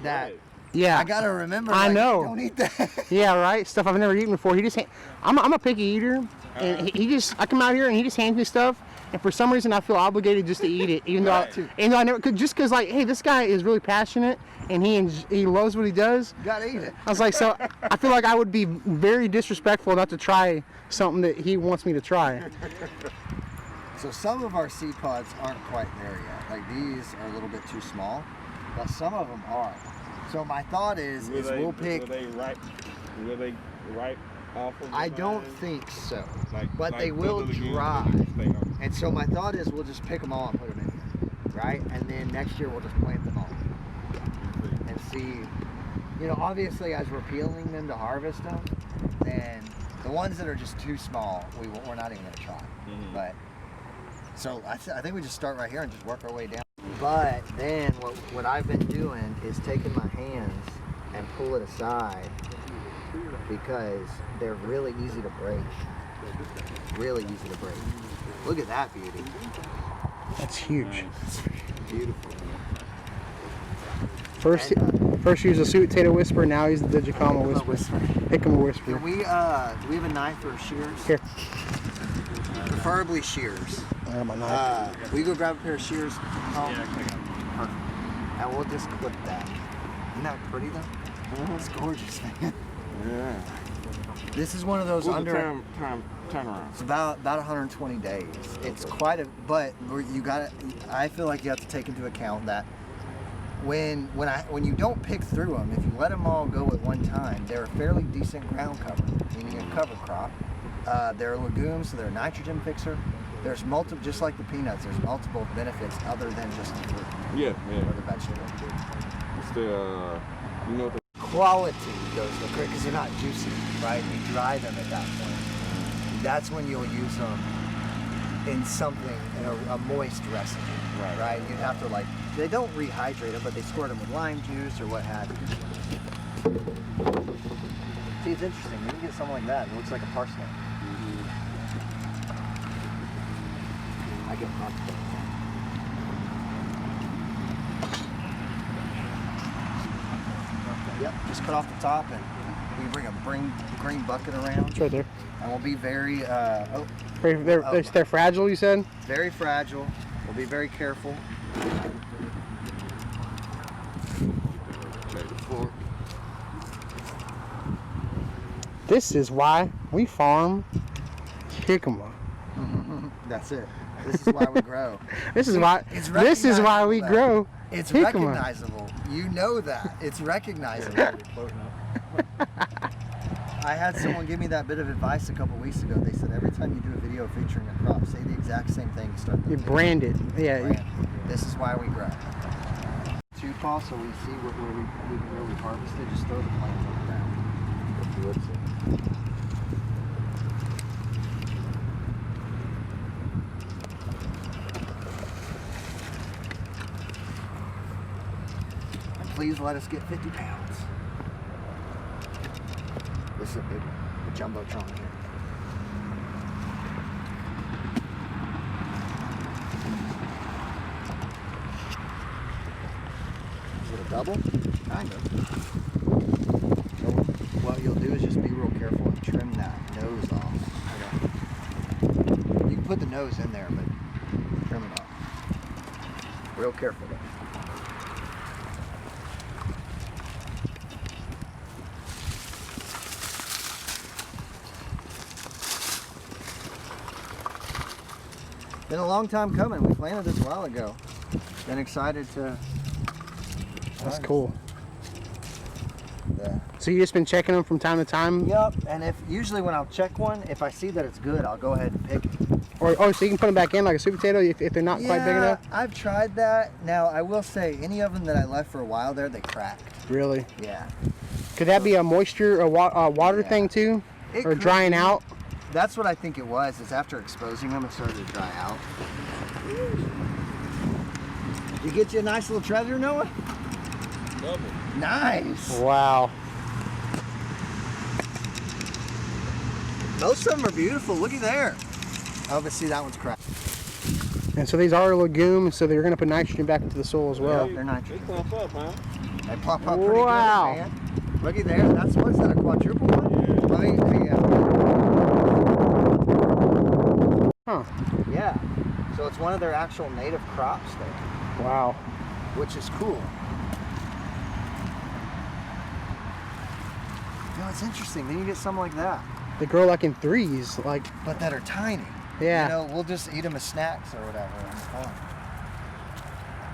that. Yeah, I gotta remember. I know. Don't eat that. Yeah, right. Stuff I've never eaten before. He just, I'm a picky eater, and he just, I come out here and he just hands me stuff, and for some reason I feel obligated just to eat it, even though, I never could, just because like, hey, this guy is really passionate and he loves what he does. You gotta eat it. I was like, so I feel like I would be very disrespectful not to try something that he wants me to try. So some of our seed pods aren't quite there yet. Like these are a little bit too small, but some of them are. So my thought is we'll pick. Will they ripe off of the I don't vine? think so, Like but they will dry. And so my thought is we'll just pick them all and put them in here, right? And then next year we'll just plant them all and see. You know, obviously as we're peeling them to harvest them, then the ones that are just too small, we're not even going to try. But so I think we just start right here and just work our way down. But then what I've been doing is taking my hands and pull it aside because they're really easy to break. Really easy to break. Look at that beauty. That's huge. Beautiful. First he was a sweet potato whisperer, now he's the Jicama whisperer. Jicama whisperer. Do we have a knife or shears? Here. Preferably shears. I got my knife. We go grab a pair of shears. Perfect. And we'll just clip that. Isn't that pretty though? It's gorgeous, man. Yeah. This is one of those What's the turnaround? It's about 120 days. It's quite a, but you got to. I feel like you have to take into account that when you don't pick through them, if you let them all go at one time, they're a fairly decent ground cover, meaning a cover crop. They're legumes, so they're a nitrogen fixer. There's multiple, just like the peanuts, there's multiple benefits other than just the fruit. Or the vegetable. It's the, you know, the quality goes to quick because they're not juicy, right? You dry them at that point. That's when you'll use them in something, in a moist recipe, right? You'd have to like, they don't rehydrate them, but they squirt them with lime juice or what have you. See, it's interesting. You can get something like that. It looks like a parsnip. I get hot. Yep, just cut off the top and we bring a green bucket around. It's right there. And we'll be very, they're fragile, you said? Very fragile. We'll be very careful. This is why we farm Jicama. That's it. This is why we grow. This is why we grow. It's Jicama. recognizable. You know that. It's recognizable. I had someone give me that bit of advice a couple weeks ago. They said every time you do a video featuring a crop, say the exact same thing. You brand it. Yeah. Brand. This is why we grow. 2 paw, so we see where we can really harvest it. Just throw the plants on the ground. If you would say. Please let us get 50 pounds. This is a big jumbotron here. Is it a double? Kind of. So what you'll do is just be real careful and trim that nose off. Okay. You can put the nose in there, but trim it off. Real careful though. Been a long time coming. We planted this a while ago. Been excited to. That's cool. So you just been checking them from time to time? Yep. And usually when I'll check one, if I see that it's good, I'll go ahead and pick it. So you can put them back in like a sweet potato if they're not quite big enough? I've tried that. Now I will say, any of them that I left for a while there, they cracked. Really? Yeah. Could that be a moisture or water thing too, or drying out? That's what I think it was. Is after exposing them, it started to dry out. Did you get you a nice little treasure, Noah? double. Nice. Wow. Most of them are beautiful. Looky there. Oh, but see, that one's cracked. And so these are legumes, so they're going to put nitrogen back into the soil as well. Yeah, they're nitrogen. They clump up, huh? They pop up pretty Wow. good, man. Looky there. That's what's that, a quadruple one? Let me Huh. yeah. So it's one of their actual native crops there, Wow. which is cool. You know, it's interesting. Then you get something like that, They grow like in threes, like. but that are tiny. Yeah. You know, we'll just eat them as snacks or whatever on the farm.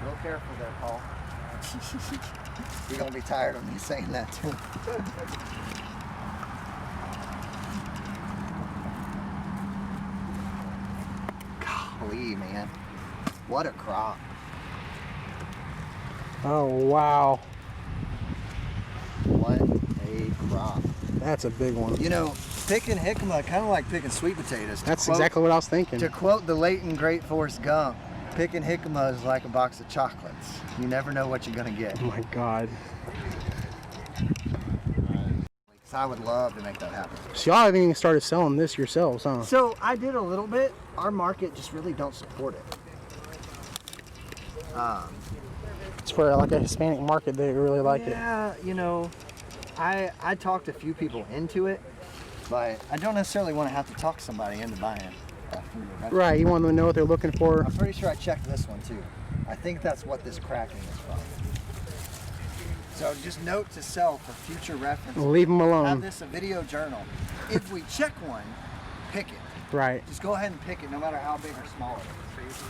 Real careful there, Paul. You're gonna be tired of me saying that too. Golly, man. What a crop. Oh wow. What a crop. That's a big one. You know, picking jicama, kind of like picking sweet potatoes. That's exactly what I was thinking. To quote the late and great Forrest Gump, picking jicama is like a box of chocolates. You never know what you're gonna get. Oh my God. So I would love to make that happen. So y'all haven't even started selling this yourselves, huh? So I did a little bit. Our market just really don't support it. It's for like a Hispanic market. They really like it. Yeah, you know, I talked a few people into it, but I don't necessarily want to have to talk somebody into buying food. Right. You want them to know what they're looking for. I'm pretty sure I checked this one too. I think that's what this cracking is from. So just note to self for future reference. Leave them Have alone. this a video journal. If we check one, pick it. Right. Just go ahead and pick it, no matter how big or small it is.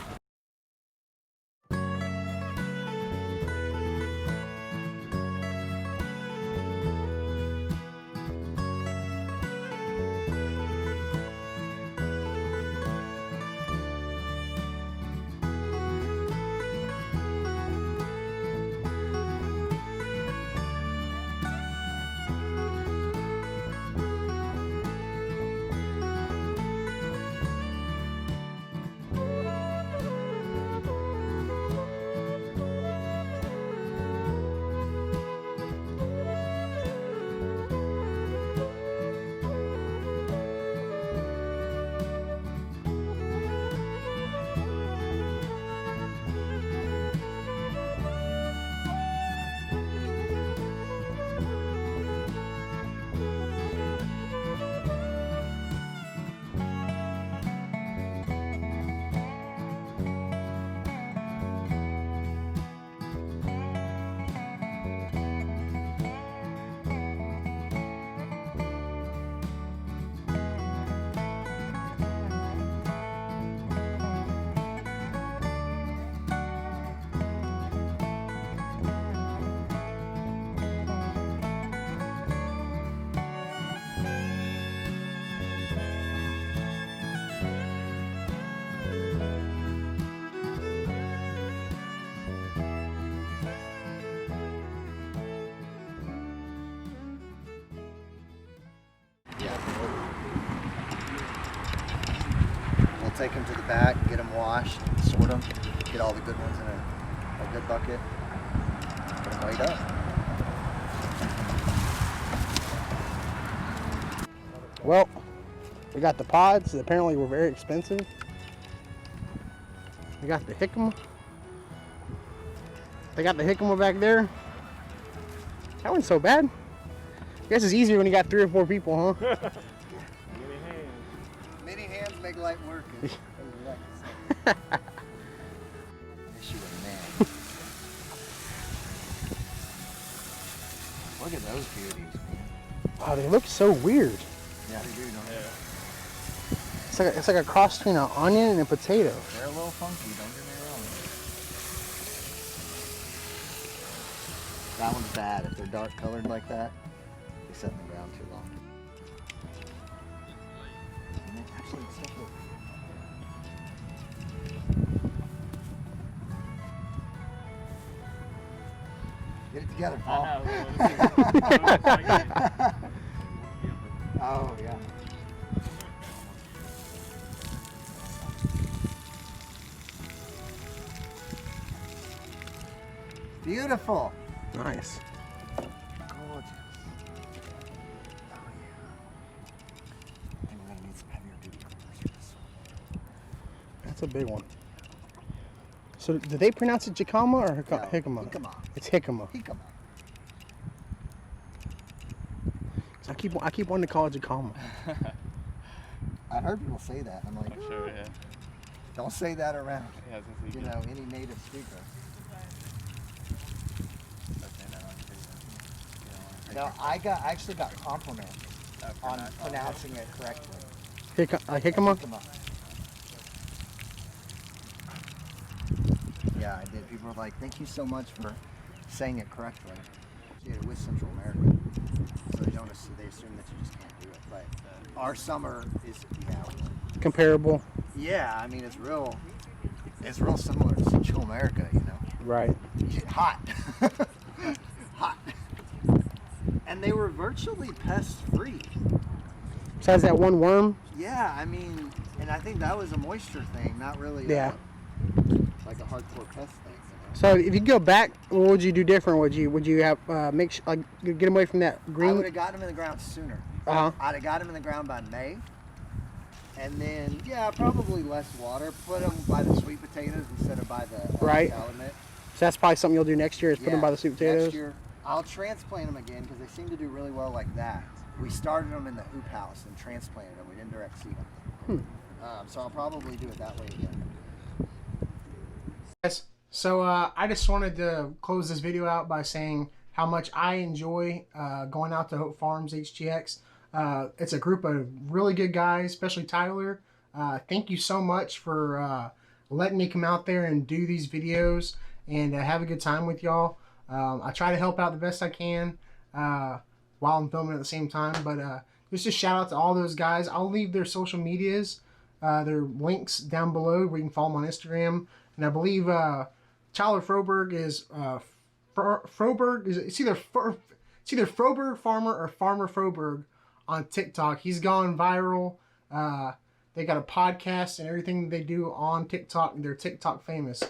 We'll take them to the back, get them washed, sort them, get all the good ones in a good bucket, put them weighed up. Well, we got the pods that apparently were very expensive. We got the jicama. They got the jicama back there. That wasn't so bad. I guess it's easier when you got 3 or 4 people, huh? Many hands make light work. Look at those beauties, man. Wow, they look so weird. Yeah, they do, don't they? It's like a cross between an onion and a potato. They're a little funky, don't get me wrong. That one's bad. If they're dark colored like that, they sit in the ground too long. And it actually, it's such a... Get it together, Paul. Oh, yeah. Beautiful. Nice. Gorgeous. Oh, yeah. I think we're going to need some heavier duty clippers for this one. That's a big one. So, do they pronounce it Jicama or No, Jicama? Jicama. It's Jicama. Jicama. keep wanting to call it Jicama. I heard people say that. I'm like, I'm sure, yeah. don't say that around, Yeah, since we you know, any native speaker. No, I actually got compliments on pronouncing it correctly. Jicama? Jicama. Yeah, I did. People were like, thank you so much for saying it correctly. Yeah, with Central America. So they don't assume, they assume that you just can't do it. But our summer is, Comparable. yeah, I mean, it's real similar to Central America, you know. Right. Hot. Hot. And they were virtually pest free. Besides that one worm. Yeah, I mean, and I think that was a moisture thing, not really like a hardcore pest thing. You know? So if you go back, what would you do different? Would you have get them away from that green? I would have gotten them in the ground sooner. Uh-huh. I'd have got them in the ground by May. And then, yeah, probably less water. Put them by the sweet potatoes instead of by the right. element. So that's probably something you'll do next year is put them by the sweet potatoes? Next year, I'll transplant them again because they seem to do really well like that. We started them in the hoop house and transplanted them. We didn't direct seed them. So I'll probably do it that way again. Yes. So I just wanted to close this video out by saying how much I enjoy going out to Hope Farms HTX. It's a group of really good guys, especially Tyler. Thank you so much for letting me come out there and do these videos and have a good time with y'all. I try to help out the best I can while I'm filming at the same time. But just a shout out to all those guys. I'll leave their social medias, their links down below where you can follow them on Instagram. And I believe Tyler Froberg is Froberg. It's either Froberg Farmer or Farmer Froberg on TikTok. He's gone viral. They got a podcast and everything they do on TikTok. They're TikTok famous.